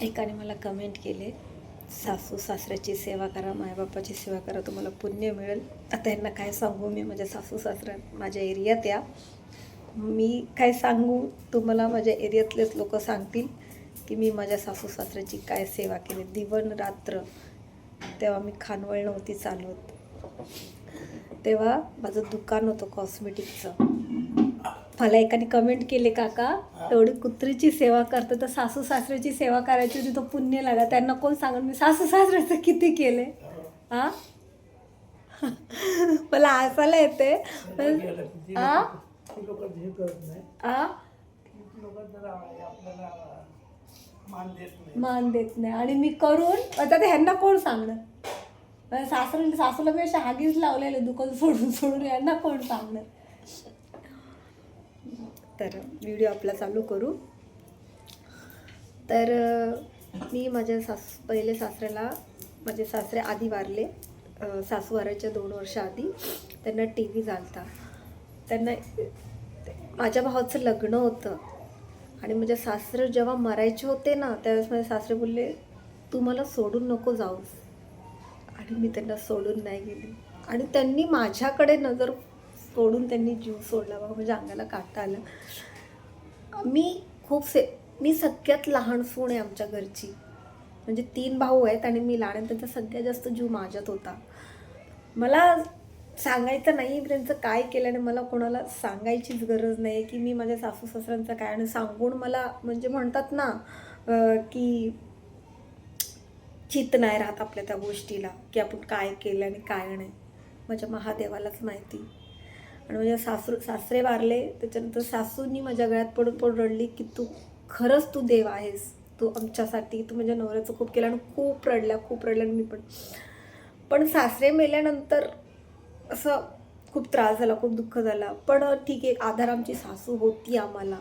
एकाने मला कमेंट केले, सासू सासऱ्याची सेवा करा, मायबापाची सेवा करा, तुम्हाला पुण्य मिळेल. आता यांना काय सांगू मी, माझ्या सासू सासऱ्या माझ्या एरियात या. मी काय सांगू तुम्हाला, माझ्या एरियातलेच लोक सांगतील की मी माझ्या सासू सासऱ्याची काय सेवा केली दिवस रात्र. तेव्हा मी खानवळ नव्हती चालवत, तेव्हा माझं दुकान होतं कॉस्मेटिकचं. मला एकाने कमेंट केले, काका तेवढी कुत्रीची सेवा करतं तर सासू सासऱ्याची सेवा करायची होती, तो पुण्य लागा. त्यांना कोण सांगेल मी सासू सासऱ्याचं किती केले. हां मला हसायला येते. मान देत नाही आणि मी करून आता ते ह्यांना कोण सांगणार. सासूला मी अशा हागीच लावलेले दुकान सोडून सोडून, यांना कोण सांगणार. तर व्हिडिओ आपला चालू करू. तर मी माझ्या पहिले सासऱ्याला, माझे सासरे आधी वारले, सासू वारायच्या 2 वर्ष आधी. त्यांना टी व्ही झालता. त्यांना माझ्या भावाचं लग्न होतं आणि माझ्या सासरे जेव्हा मरायचे होते ना, त्यावेळेस माझे सासरे बोलले, तू मला सोडून नको जाऊस. आणि मी त्यांना सोडून नाही गेली आणि त्यांनी माझ्याकडे नजर सोडून त्यांनी जीव सोडला. बघा म्हणजे अंगाला काटा आलं. मी सगळ्यात लहान सून आहे आमच्या घरची. म्हणजे 3 भाऊ आहेत आणि मी लहान आहे. त्यांचा सगळ्यात जास्त जीव माझ्यात होता. मला सांगायचं नाही त्यांचं काय केलं आणि मला कोणाला सांगायचीच गरज नाही की मी माझ्या सासू सासऱ्यांचं काय. आणि सांगून मला म्हणजे म्हणतात ना की चित्त नाही राहत आपल्या त्या गोष्टीला की आपण काय केलं आणि काय नाही. माझ्या महादेवालाच माहिती. आणि माझ्या सासरे वारले त्याच्यानंतर सासूंनी माझ्या गळ्यात पडून रडली की तू खरंच तू देव आहेस, तू आमच्यासाठी, तू माझ्या नवऱ्याचं खूप केलं. आणि खूप रडल्या आणि मी पण सासरे मेल्यानंतर असं खूप त्रास झाला, खूप दुःख झाला. पण ठीक आहे, आधार आमची सासू होती आम्हाला.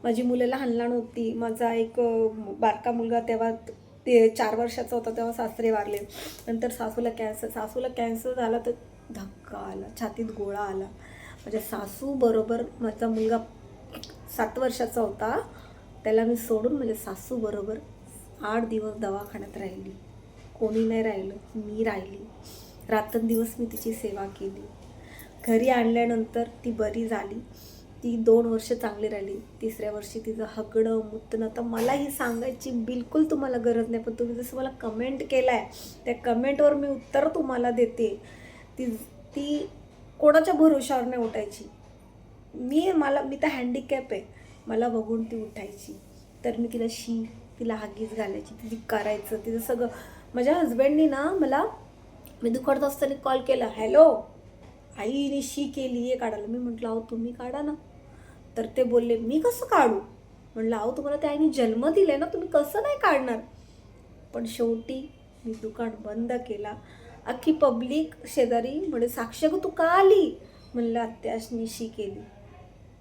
माझी मुलं लहान होती. माझा एक बारका मुलगा तेव्हा ते 4 वर्षाचा होता तेव्हा सासरे वारले. नंतर सासूला कॅन्सर झाला तर धक्का आला, छातीत गोळा आला. माझ्या सासू बरोबर माझा मुलगा 7 वर्षाचा होता, त्याला मी सोडून माझ्या सासू बरोबर 8 दिवस दवाखान्यात राहिली. कोणी नाही राहिलं, मी राहिली. रात्रंदिवस मी तिची सेवा केली. घरी आणल्यानंतर ती बरी झाली. ती 2 वर्ष चांगली राहिली. 3ऱ्या वर्षी तिचं हगणं मुतणं. तर मला ही सांगायची बिलकुल तुम्हाला गरज नाही, पण तुम्ही जसं मला कमेंट केलं आहे त्या कमेंटवर मी उत्तर तुम्हाला देते. ती कोणाच्या भरोशावर नाही उठायची. मी तर हँडिकॅप आहे, मला बघून ती उठायची. तर मी तिला हागीच घालायची, तिची करायचं तिचं सगळं. माझ्या हजबंडनी ना मी दुखत असताना कॉल केला, हॅलो आईने केली आहे काढायला. मी म्हटलं अहो तुम्ही काढा ना. तर ते बोलले मी कसं काढू. म्हटलं अहो तुम्हाला त्या आईने जन्म दिले ना, तुम्ही कसं नाही काढणार. पण शेवटी मी दुकान बंद केला. अख्खी पब्लिक शेजारी म्हणजे साक्षी तू का आली. म्हणलं आत्याशनी केली.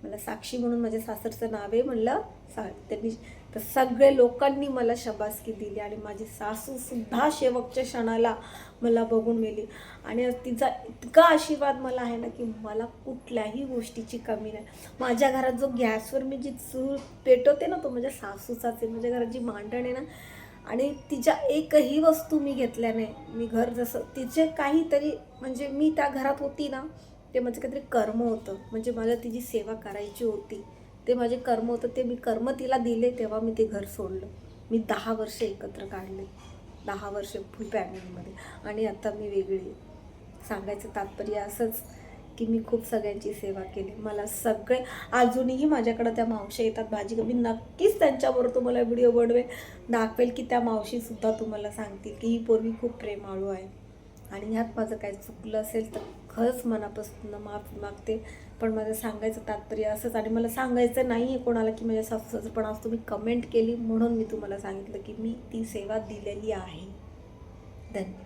मला साक्षी म्हणून माझ्या सासरचं नाव आहे. म्हणलं त्यांनी तर सगळे लोकांनी मला शबासकी दिली. आणि माझी सासूसुद्धा शेवटच्या क्षणाला मला बघून मेली. आणि तिचा इतका आशीर्वाद मला आहे ना की मला कुठल्याही गोष्टीची कमी नाही. माझ्या घरात जो गॅसवर मी जी चूल पेटवते ना, तो माझ्या सासूचाच आहे. माझ्या घरात जी मांडण आहे ना, आणि तिच्या एकही वस्तू मी घेतल्या नाही. मी घर जसं तिचे काहीतरी म्हणजे मी त्या घरात होती ना, ते माझं काहीतरी कर्म होतं. म्हणजे मला तिची सेवा करायची होती, ते माझे कर्म होतं. ते मी कर्म तिला दिले तेव्हा मी ते घर सोडलं. मी 10 वर्ष एकत्र काढले, 10 वर्ष फुल फॅमिलीमध्ये. आणि आता मी वेगळी. सांगायचं तात्पर्य असंच की मी खूप सगळ्यांची सेवा केली. मला सगळे अजूनही माझ्याकडं त्या मावशी येतात भाजी. मी नक्कीच त्यांच्याबरोबर तुम्हाला व्हिडिओ दाखवेल की त्या मावशीसुद्धा तुम्हाला सांगतील की ही पोरगी खूप प्रेमाळू आहे. आणि ह्यात माझं काही चुकलं असेल तर खरंच मनापासून माफी मागते. पण माझं सांगायचं तात्पर्य असंच. आणि मला सांगायचं नाही आहे कोणाला की माझ्या सासूचं, पण आज तुम्ही कमेंट केली म्हणून मी तुम्हाला सांगितलं की मी ती सेवा दिलेली आहे. धन्यवाद.